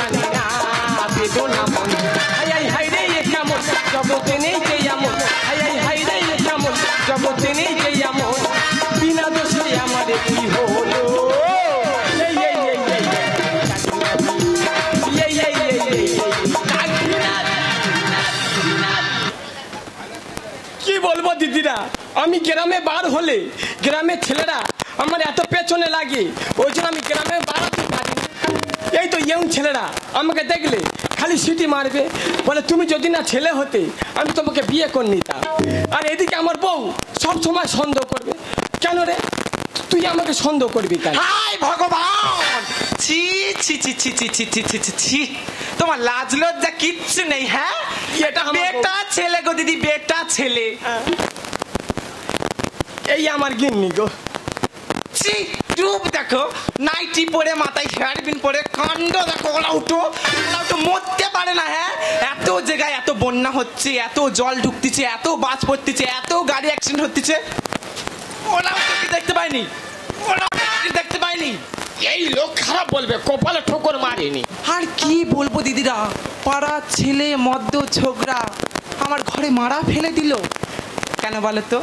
জানে না বেদনা মন হাই হাই হাই রে কেমন জগতে নেই যে এমন হাই হাই হাই রে কেমন জগতে নেই যে এমন বিনা দোষে আমার কি হলো কি বলবো দিদিরা আমি গ্রামে বার হলে গ্রামের ছেলেরা আমার এত পেছনে লাগে ওই জন্য আমি গ্রামে বাড়াতে পারি এই তো ইয়ং ছেলেরা আমাকে দেখলে খালি সিটি মারবে বলে তুমি যদি না ছেলে হতে আমি তোমাকে বিয়ে করে নিতাম আর এদিকে আমার বউ সব সময় সন্দেহ করবে কেন রে তুই আমাকে সন্দেহ করবি কেন হায় ভগবান ছি ছি ছি ছি ছি ছি ছি ছি ছি ছি তোমার লাজ লজ্জা কিচ্ছু নেই হ্যাঁ এটা বেটা ছেলে গো দিদি বেটা ছেলে এই আমার গিন্নি গো ছি রূপ দেখো নাইটি পরে মাথায় হেয়ারপিন পরে কাণ্ড দেখো ওলা উঠো মরতে পারে না হ্যাঁ এত জায়গায় এত বন্যা হচ্ছে এত জল ঢুকতেছে এত বাস পড়তেছে এত গাড়ি অ্যাক্সিডেন্ট হচ্ছে ওলা কি দেখতে পাইনি ওলা দেখতে পাইনি এই লোক খারাপ বলবে কপালে ঠোকর মারেনি আর কি বলবো দিদিরা পাড়ার ছেলে মদ্য ছোকরা আমার ঘরে মারা ফেলে দিল কেন বলো তো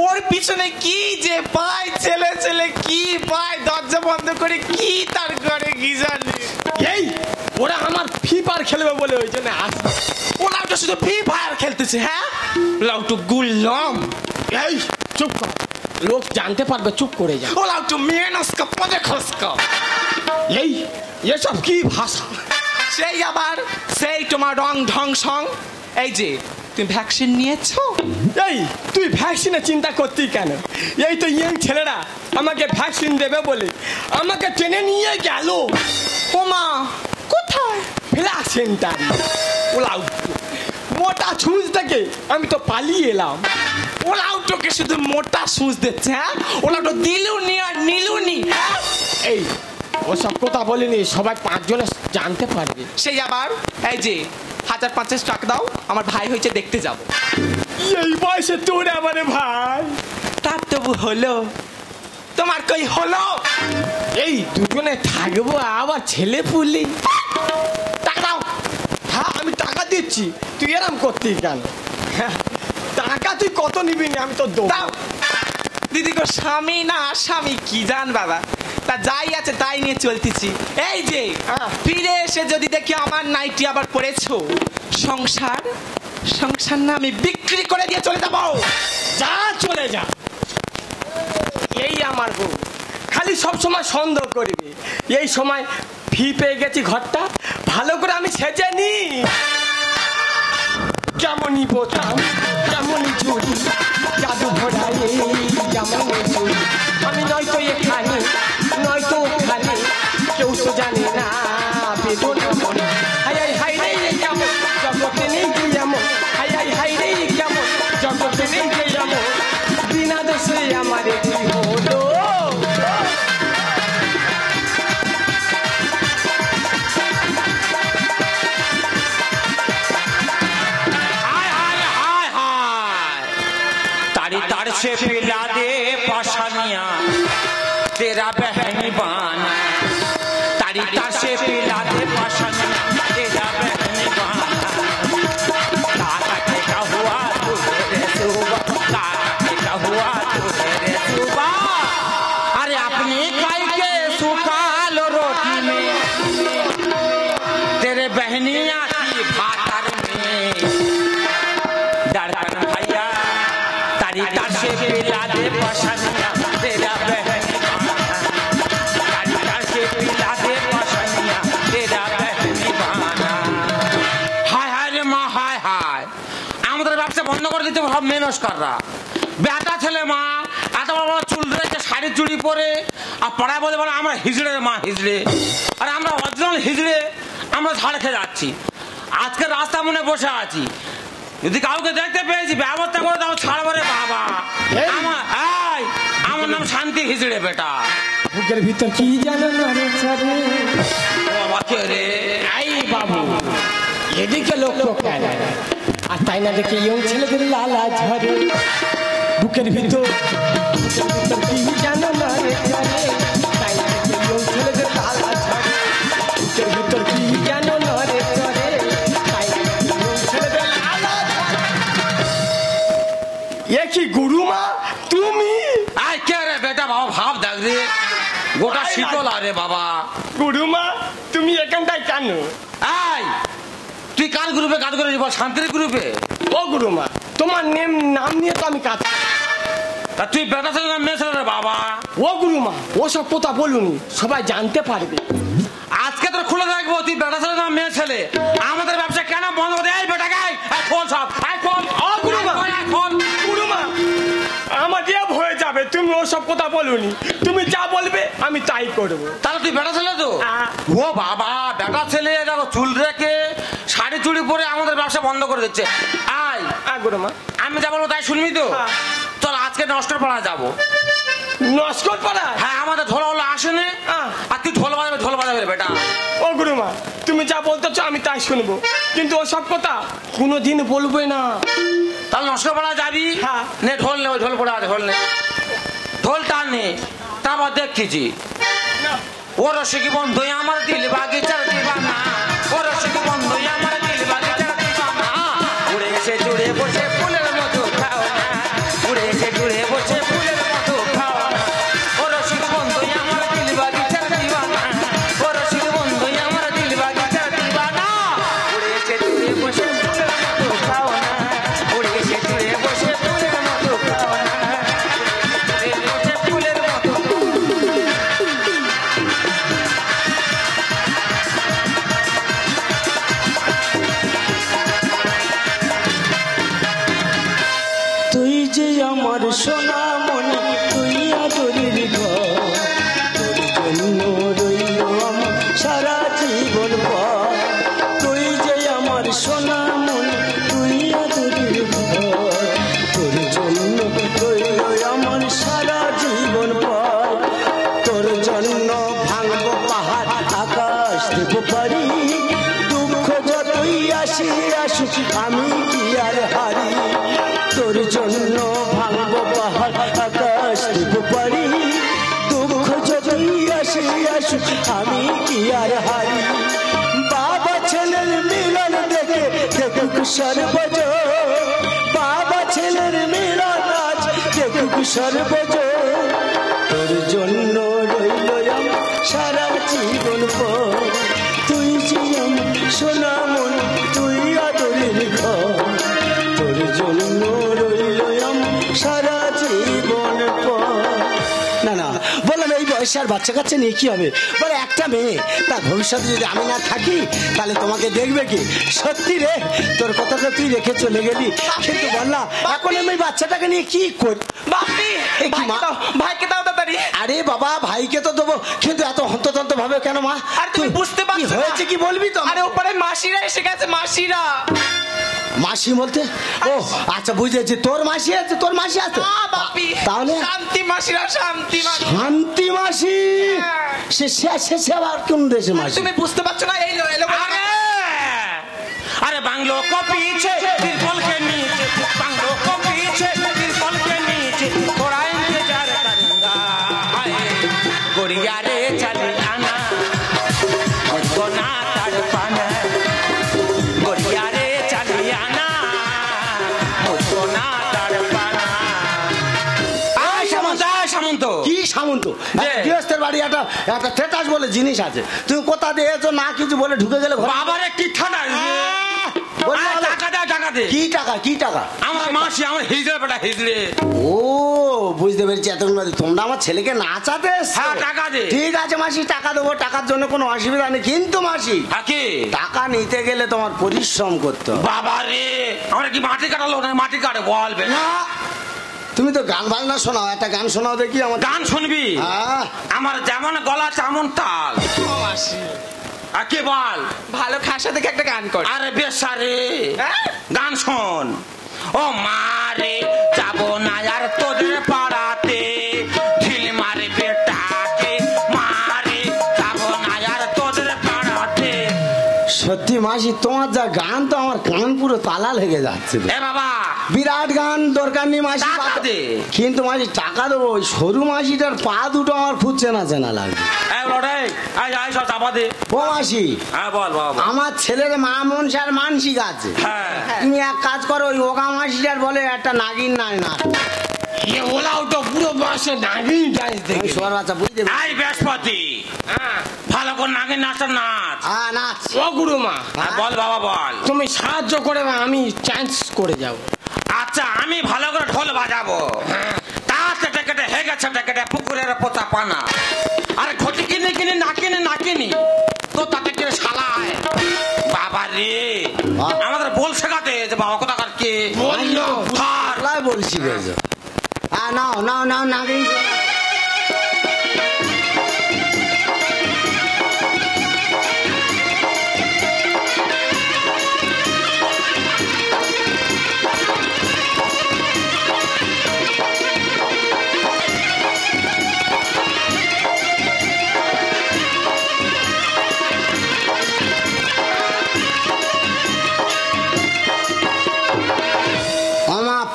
ওর পিছনে কি যে পায় ছেলে ছেলে কি পায় দরজা বন্ধ করে কি তার ঘরে কি জানে এই ওরা আমার ফ্রি ফায়ার খেলবে বলে ওই জন্য আসবে ওরা তো শুধু ফ্রি ফায়ার খেলতেছে হ্যাঁ ওরা একটু গুল্লম এই চুপ কর লোক জানতে পারবে চুপ করে যা ওরা একটু মেনস্কা পদে খসকা এই এসব কি ভাষা সেই আবার সেই তোমার রং ঢং সং এই যে তুমি ভ্যাকসিন নিয়েছো এই তুই ভ্যাকসিনের চিন্তা করতি কেন এই তো ইয়ং ছেলেরা আমাকে ভ্যাকসিন দেবে বলে আমাকে টেনে নিয়ে গেল ওমা কোথায় ফ্ল্যাগ সেন্টার ওলাও মোটা ছুঁচ থেকে আমি তো পালিয়ে এলাম ওলাও তোকে শুধু মোটা সুচ দিচ্ছে হ্যাঁ ওলা তো দিলুনি আর নিলুনি হ্যাঁ এই ওসব কথা বলিনি সবাই 5 জনে জানতে পারবে সেই আবার এই যে 1050 টাকা দাও আমার ভাই হয়েছে দেখতে যাব এই বয়সে তোর আমারে ভাই তার তবু হলো তোমার কই হলো এই দুজনে থাকবো আবার ছেলে পুলি টাকা দাও হ্যাঁ আমি টাকা দিচ্ছি তুই এরম করতি কেন টাকা তুই কত নিবি না আমি তো দাও দিদি গো স্বামী না স্বামী কি জান বাবা তা যাই আছে তাই নিয়ে চলতেছি এই যে ফিরে এসে যদি দেখি আমার নাইটি আবার পড়েছো সংসার সংসার না আমি বিক্রি করে দিয়ে চলে যাবো যা চলে যা এই আমার বউ খালি সব সময় সন্দেহ করবি এই সময় ফি পেয়ে গেছি ঘরটা ভালো করে আমি সেজে নি কেমনই বোতাম কেমনই চুরি জাদু ভরাই যেমন চুরি আমি নয়তো এখানে নয়তো ওখানে কেউ তো জানে না বেদনা মন হাই হাই হাই রে কেমন জগতে নেই যে এমন হাই হাই হাই রে কেমন জগতে নেই যে এমন বিনা দোষে আমার কি হলো तार से पिला दे पाशानिया तेरा बहनी बाना तारी तार से पिला दे पाशानिया तेरा बहनी बाना काका के का हुआ तू रे सुबह काका के का हुआ तू रे सुबह अरे अपनी काई के सुखाल रोटी में तेरे बहनिया की भातर में डरकन भैया तारी तार से पिला दे पाशानिया तेरा बहनी बाना तारी तार से पिला दे पाशानिया तेरा बहनी बाना हाय हाय रे माँ हाय हाय আমাদের ব্যবসা বন্ধ করে দিতে সব মেনস কররা বেটা ছেলে মা এত বড় বড় চুল রেখে শাড়ি চুড়ি পরে আর পড়ায় বলে বলে আমরা হিজড়ে মা হিজড়ে আর আমরা অরিজিনাল হিজড়ে আমরা ঝাড় খেয়ে যাচ্ছি আজকে রাস্তা মনে বসে আছি যদি কাউকে দেখতে পেয়েছি ব্যবস্থা করে দাও ছাড়বো রে বাবা আমার নাম শান্তি হিজড়ে বেটা বুকের ভিতর কি জানো না রে ছাড়ে বাবা কে রে এই বাবু এদিকে লোক কেন আর তাই না দেখে ইয়ং ছেলেদের লালা ঝরে বুকের ভিতর কি জানো না রে ছাড়ে তাই না দেখে ইয়ং ছেলেদের লালা ঝরে বুকের ভিতর কি জানো শীতলা রে বাবা। গুরুমা তুমি এখানটায় কেন? এই তুই কার গ্রুপে কাজ করে বল? শান্তির গ্রুপে। ও গুরুমা তোমার নাম নিয়ে তো আমি কাজ। তা তুই বেটা ছেলে না মেয়ে ছেলে রে বাবা? ও গুরুমা ওসব কথা বলুনি, সবাই জানতে পারবে। আজকে তোর খুলে রাখবো তুই বেটা ছেলে না মেয়ে ছেলে। আমাদের ব্যবসা কেন বন্ধ করে? এই বেটা গাই খোল সব, খোল। ও গুরুমা খোল। গুরুমা আমার রেপ হয়ে যাবে, তুমি ওসব কথা বলুনি। তুমি যা বলবে আমি তাই করবো। তাহলে তুই বেটা ছেলে তো? ও বাবা বেটা ছেলে দেখো চুল রেখে শাড়ি চুড়ি পরে আমাদের ব্যবসা বন্ধ করে দিচ্ছে। আয় গুরুমা আমি যা বলবো তাই শুনবি তো? চল আজকে নষ্টর পাড়া যাবো। নস্কর পাড়া? হ্যাঁ আমাদের ঢোল হলো আসেনি, আর তুই ঢোল বাজাবে বেটা। ও গুরুমা তুমি যা বলতেছো আমি তাই শুনবো, কিন্তু ওসব কথা কোনোদিন বলবে না। তাহলে নষ্ট পাড়া যাবি? নে ঢোল নে, ওই ঢোল পড়া ঢোল নে, ঢোলটা নে। তারপর দেখছি ও রসিক বন্ধু আমার দিল বাগিচার দিবানা, ও রসিক বন্ধু আমার দিল বাগিচার দিবানা। উড়ে এসে জুড়ে বসে ফুলের মতো খাও না, উড়ে এসে জুড়ে বসে ফুলের মতো খাও না। ও রসিক বন্ধু আমার দিল বাগিচার দিবানা, ও রসিক বন্ধু আমার দিল বাগিচার দিবানা। উড়ে এসে জুড়ে বসে ফুলের মতো খাও না, উড়ে এসে জুড়ে বসে ফুলের মতো খাও না, উড়ে বসে ফুলের মতো। তুই যে আমার সোনা মনে, তুই আদরের ঘর, তোর জন্য রইল আমার সারা জীবন পর। তুই যে আমার সোনা মনে, তুই আদরের ঘর, তোর জন্য রইল আমার সারা জীবন পর। তোর জন্য ভাঙবো পাহাড় আকাশ দেবো পারি, দুঃখ যতই আসি আসুক আমি কি আর হারি। তোর জন্য ভাঙবো পাহাড় আকাশ দেবো পারি, দুঃখ যতই আসি আসুক আমি কি আর হারি। বাবা ছেলের মিলন দেখে দেখুক সর্বজ, বাবা ছেলের মিলন আজ দেখুক সর্বজ। তোর জন্য রইল আমার সারা জীবন পর। তুই যে আমার সোনা মন, তুই আদরের ঘর, তোর জন্য রইল আমার সারা জীবন পর। না না বললাম এই বয়সে আর বাচ্চা কাচ্চা নিয়ে কি হবে? বলে একটা মেয়ে তার ভবিষ্যতে যদি আমি না থাকি তাহলে তোমাকে দেখবে কি? সত্যি রে তোর কথাটা তুই রেখে চলে গেলি, কিন্তু বললাম এখন আমি বাচ্চাটাকে নিয়ে কি করি? ভাইকে দাও তাড়াতাড়ি। আরে বাবা ভাইকে তো দেবো, কিন্তু এত হন্ততন্ত ভাবে কেন মা? আর তুমি বুঝতে পারছো না হয়েছে কি বলবি তো? আরে উপরে মাসিরা এসে গেছে, মাসিরা। মাসি বলতে? ও আচ্ছা বুঝেছি, তোর মাসি আছে, তোর মাসি আছে তাহলে? শান্তি মাসিরা, শান্তি মাসি। শান্তি মাসি সে আবার কোন দেশে মাসি? তুমি বুঝতে পারছো না? এই লো এলো। अरे बांग्लो को पीछे तिरपल के नीचे, बांग्लो को पीछे तिरपल के नीचे थोड़ा इंतजार करूंगा। गोरिया रे चली आना मुझको ना तड़पाना, गोरिया रे चली आना मुझको ना तड़पाना। সামন্ত কি সামন্ত? গৃহস্থের বাড়ি একটা টেটাস বলে জিনিস আছে, তুমি কোথা দিয়েছো না কিছু বলে ঢুকে গেলে বাবারে কি ঠান্ডা। কি টাকা? কি টাকা? আমার মাসি আমার হিজড়ে বেটা হিজড়ে। ও বুঝতে পেরেছি, এতক্ষণ তোমরা আমার ছেলেকে নাচাতে এসছো। হ্যাঁ টাকা দে। ঠিক আছে মাসি টাকা দেবো, টাকার জন্য কোনো অসুবিধা নেই, কিন্তু মাসি টাকা নিতে গেলে তোমার পরিশ্রম করতে হবে। বাবা রে আমরা কি মাটি কাটালো না? মাটি কাটে বলবে না, তুমি তো গান বাজনা শোনাও, একটা গান শোনাও দেখি। আমার গান শুনবি? আমার যেমন গলা তেমন তাল। আর কে বল? ভালো খাসা দেখে একটা গান কর। আরে বেশারে গান শোন। ও মারে যাবো না আর তোদের পাড়াতে, ঢিল মারে বেটাকে মারে যাবো না আর তোদের পাড়াতে। সত্যি মাসি তোমার যা গান তো আমার কান পুরো তালা লেগে যাচ্ছে। এ বাবা বিরাট গান, দরকার নেই মাসি, কিন্তু মাসি টাকা দেবো। ওই সরু মাসিটার পা দুটো আমার খুব চেনা চেনা লাগবে। ও মাসি আমার ছেলের মা মনসার মানসিক আছে, তুমি এক কাজ করো ওই ওগা মাসিটার বলে একটা নাগিন নাই না। ये बोला तो পুরো বসে নাগিন ডান্স আমি দেখি শোয়ার বাচ্চা বুঝতে পারি। আই বৃহস্পতি হ্যাঁ ভালো করে নাকি নাচটা নাচ। হ্যাঁ নাচ। ও গুরুমা হ্যাঁ, বল বাবা বল। তুমি সাহায্য করে আমি চান্স করে যাব। আচ্ছা আমি ভালো করে ঢোল বাজাবো, তা কেটে কেটে হে গেছে কেটে পুকুরের পোতা পানা। আরে ঘটি কিনে কিনে না কিনে না কিনি তো তাতে কিনে শালায় বাবা রে। আমাদের বল শেখাতে যে বাবা কোথাকার কে বললো ধর। লাই বলছি গেছো। হ্যাঁ নাও নাও নাও নাগিন।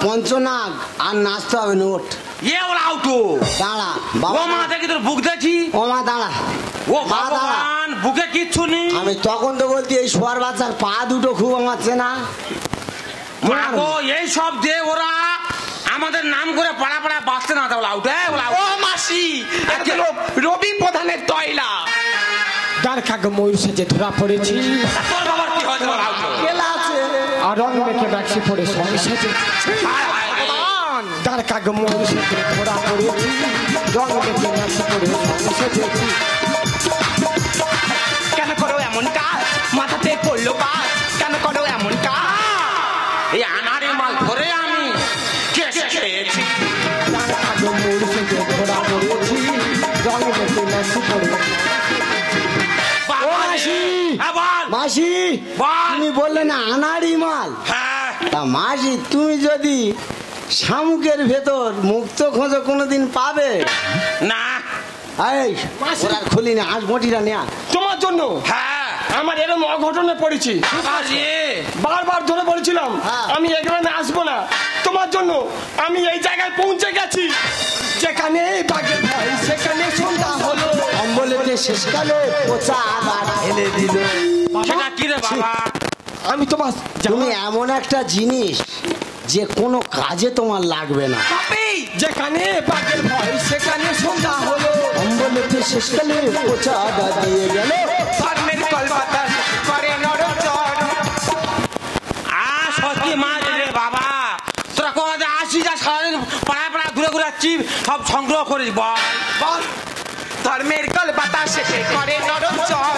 পঞ্চনাগ আর নাচতে হবে নোট। ইয়ে ওরা আউটু দাঁড়া ও বাবা। মা দেখি তোর বুক দেখি। ও মা দাঁড়া। ও মা দাঁড়া। ভগবান বুকে কিচ্ছু নেই। আমি তখন তো বলছি এই শোয়ার বাচ্চার পা দুটো খুব আমার চেনা। মাগো এই সব যে ওরা আমাদের নাম করে পাড়া পাড়া বাঁচতে না তাহলে আউট। ও মাসি রবি প্রধানের তয়লা। যার কাকে ময়ূর সেজে ধরা পড়েছি তোর বাবার কি হয়েছে বল আউট। কেলা আছে। আর রং মেখে ব্যাক্সি পড়ে সঙ্গে সেজে যার কাকে ময়ূর সেজে ধরা পড়েছি রং মেখে ব্যাক্সি পড়ে সঙ্গে সেজেছি। কেন করো এমন কাজ, মাথাতে পড়লো বাজ, কেন করো এমন কাজ? এই আনারে মাল ধরে আমি কেসে খেয়েছি। যার কাকে ময়ূর সেজে ধরা পড়েছি রং মেখে ব্যাক্সি পড়ে। বাবা রে। মাসি। হ্যাঁ বল। মাসি বল। তুমি বললে না আনাড়ি মাল। হ্যাঁ তা মাসি তুমি যদি শামুকের ভেতর মুক্ত খোঁজো কোনোদিন পাবে? না। এই ওরা খুলি না আজ মোটিরা নেয়া। তোমার জন্য হ্যাঁ আমার এরকম অঘটনে পড়েছি। বাবা রে। বারবার ধরে বলেছিলাম হ্যাঁ। আমি এই গ্রামে আসবো না। তোমার জন্য আমি এই জায়গায় পৌঁছে গেছি যেখানে বাঘের ভয় সেখানে সন্ধ্যা হলো। অম্বলেতে শেষকালে পচা আবার ঢেলে দিল। সেটা কি রে বাবা? আমি তোমার তুমি এমন একটা জিনিস যে কোনো কাজে তোমার লাগবে না। যেখানে বাঘের ভয় সেখানে সন্ধ্যা হলো। অম্বলেতে শেষকালে পচা আবার দিয়ে গেল। ধর্মের কলকাতা করে নরচর। সত্যি মাছ রে বাবা। তোরা কোথায় আসি যা সারাদিন পাড়ায় পাড়ায় ঘুরে ঘুরে আসছি সব সংগ্রহ করিস বল। বল ধর্মের কলকাতা শেষে করে নরচর।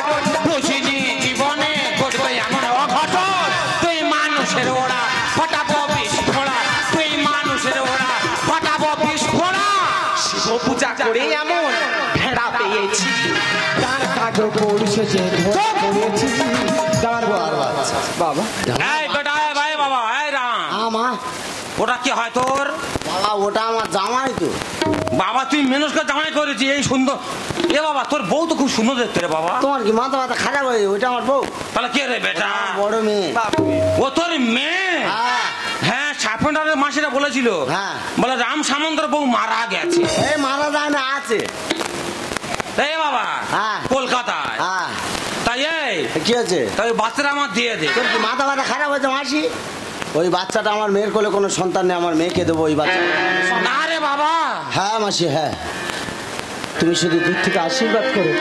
বুঝিনি জীবনে ঘটবে এমন অঘটন। তুই মানুষের ওরা ফটাবো বিষ ফোড়া। তুই মানুষের ওরা ফটাবো বিষ ফোড়া। শিব পূজা করে এমন ভেড়া পেয়েছি। তার কাকে পড়ছে যে ধরা পড়েছি তার বাবা। এই বেটা এই ভাই বাবা এই রাম আমা ওটা কি হয় তোর? বাবা ওটা আমার জামাই তো। বাবা তুই মানুষকে জামাই করেছি এই সুন্দর। এ বাবা তোর বউ তো খুব সুন্দর দেখতে রে বাবা। তোমার কি মাথা মাথা খারাপ হয়ে ওইটা আমার বউ? তাহলে কে রে বেটা? বড় মেয়ে। ও তোর মেয়ে? হ্যাঁ। হ্যাঁ সাপেন্ডারের মাসিরা বলেছিল হ্যাঁ। বলে রাম সামন্তর বউ মারা গেছে। এই মারা যায় না আছে। এই বাবা হ্যাঁ। কলকাতায়। হ্যাঁ তাই এই কি আছে? তাই বাচ্চারা আমার দিয়ে দে। তোর কি মাথা মাথা খারাপ হয়েছে মাসি? ওই বাচ্চাটা আমার মেয়ের কোলে কোনো সন্তান নেই, আমার মেয়েকে দেবো ওই বাচ্চা। না রে বাবা। হ্যাঁ মাসি হ্যাঁ, তুমি শুধু দূর থেকে আশীর্বাদ করো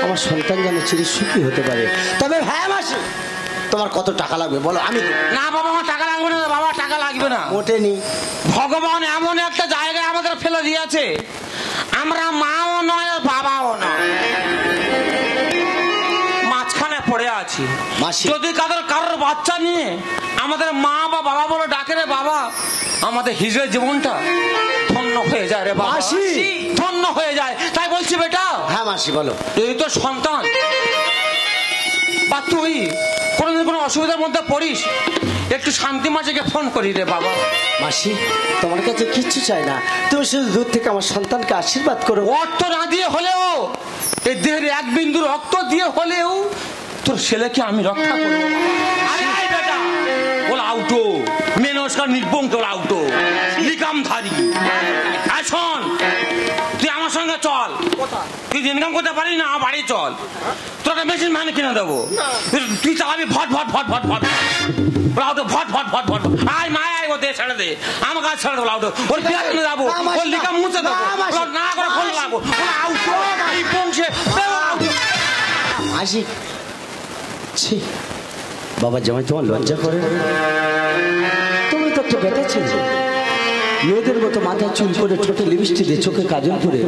আমার সন্তান যেন চির সুখী হতে পারে। তবে হ্যাঁ মাসি তোমার কত টাকা লাগবে বলো আমি দেবো। না বাবা আমার টাকা লাগবে না বাবা, টাকা লাগবে না। মোটেনি। ভগবান এমন একটা জায়গায় আমাদের ফেলে দিয়েছে আমরা মাও নয় আর বাবাও নয়, মাঝখানে পড়ে আছি। মাসি। যদি কারোর বাচ্চা নিয়ে আমাদের মা বা বাবা বলে ডাকে রে বাবা, আমাদের হিজড়ের জীবনটা ধন্য হয়ে যায় রে বাবা, মাসি। ধন্য হয়ে যায়। তাই বলছি বেটা, হ্যাঁ মাসি বলো। তুই তো সন্তান বা তুই কোনোদিন কোনো অসুবিধার মধ্যে পড়িস, একটু শান্তি মাঝেকে ফোন করি রে বাবা। মাসি তোমার কাছে কিচ্ছু চাই না, তুমি শুধু দূর থেকে আমার সন্তানকে আশীর্বাদ করো। অর্থ না দিয়ে হলেও, এই দেহের এক বিন্দু রক্ত দিয়ে হলেও তোর ছেলেকে আমি রক্ষা করবো। আরে আয় বেটা, ওলা আউটো মেনস্কার নির্বং, তোর আউটো লিকামধারী। আয় শোন, তুই আমার সঙ্গে চল। তুই ইনকাম করতে পারিস না, আমার বাড়ি চল, তোর একটা মেশিন ভ্যান কিনে দেবো। তুই চালাবি ভট ভট ভট ভট ভট, ওলা আউটো ভট ভট ভট ভট। আয় মায় আয়, ও দেশ ছেড়ে দে আমাকে আর ছেড়ে দেবো ওর বিয়ার কিনে যাবো ওর লিখা মুছে দেবো না করে ফোন লাগবো আসি ছি বাবা জামাই তোমার লজ্জা করে তুমি তো একটু বেটা ছেলে মেয়েদের মতো মাথায় চুল করে ঠোঁটে লিপস্টিক দিয়ে চোখে কাজল করে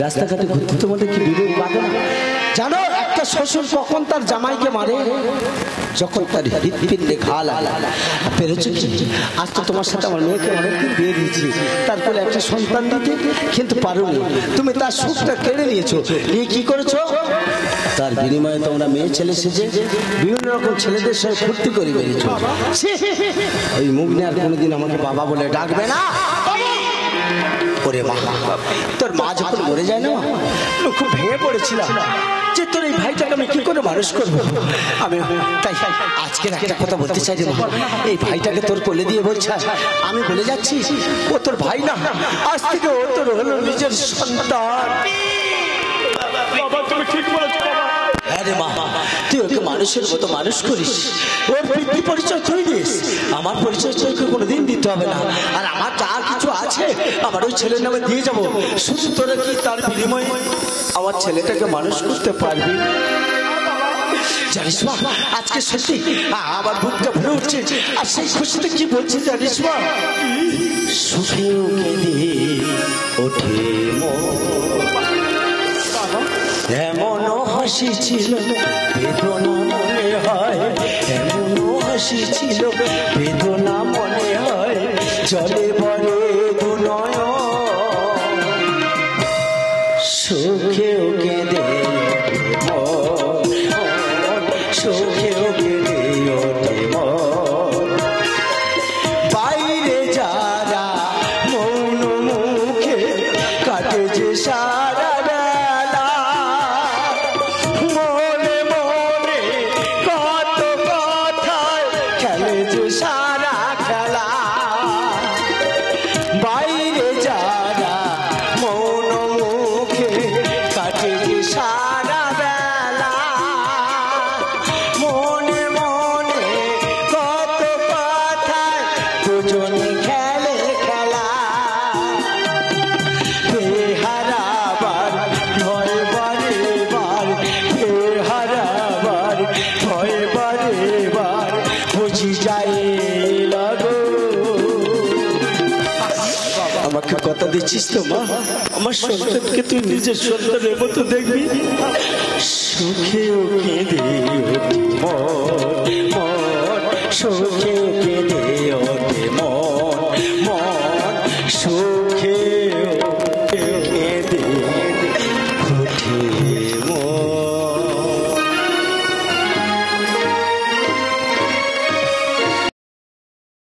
রাস্তাঘাটে ঘুরতে তোমাদের কি বিবেক বাঁধে না জানো একটা শ্বশুর কখন তার জামাইকে মারে যখন তার হৃৎপিণ্ডে ঘা লাগা পেরেছো কি আজ তো তোমার সাথে আমার মেয়েকে অনেকদিন বিয়ে দিয়েছি তারপরে একটা সন্তান দিতে কিন্তু পারোনি তুমি তার সুখটা কেড়ে নিয়েছো নিয়ে কি করেছো তার বিনিময়ে তোমরা মেয়ে ছেলে সেজে বিভিন্ন রকম ছেলেদের সাথে ফুর্তি করে বেরিয়েছো ওই মুখ নিয়ে আর কোনোদিন আমাকে বাবা বলে ডাকবে না ওরে মা তোর মা যখন মরে যায় না খুব ভেঙে পড়েছিলাম যে তোর এই ভাইটাকে আমি কি করে মানুষ করবো আমি তাই আজকে একটা কথা বলতে চাই রে মা এই ভাইটাকে তোর কোলে দিয়ে বলছে আমি বলে যাচ্ছি ও তোর ভাই না আজ থেকে ও তোর হলো নিজের সন্তান বাবা তুমি ঠিক বলেছো বাবা আরে মা তুই ওকে মানুষের মতো মানুষ করিস ওর বৃদ্ধি পরিচয় তুই দিস আমার পরিচয় তোকে কোনোদিন দিতে হবে না আর আমার যা কিছু আছে আমার ওই ছেলের নামে দিয়ে যাবো শুধু তোরা কি তার বিনিময়ে আমার ছেলেটাকে মানুষ করতে পারবি জানিস মা আজকে সত্যি আমার বুকটা ভরে উঠছে আর সেই খুশিতে কি বলছি জানিস মা সুখেও কেঁদে ওঠে এমনও হাসি ছিল বেদনা মনে হয় এমনও হাসি ছিল বেদনা মনে হয় জলে বলে দুনয় সুখেও কেঁদে সুখেও কেঁদে ওঠে বাইরে যারা মৌন মুখে কাটে যে সারা সারা খেলা বাইরে যারা মৌন মুখে কাটে সারা বেলা মনে মনে কত কথায় দুজনে খেলে খেলা হারাবার ভয় বারে বার হারাবার ভয় বারে বার বুঝি যায় লাগো আমাকে কথা দিচ্ছিস তো মা আমার সন্তানকে তুই নিজের সন্তানের মতো দেখবি সুখেও কেঁদে সুখে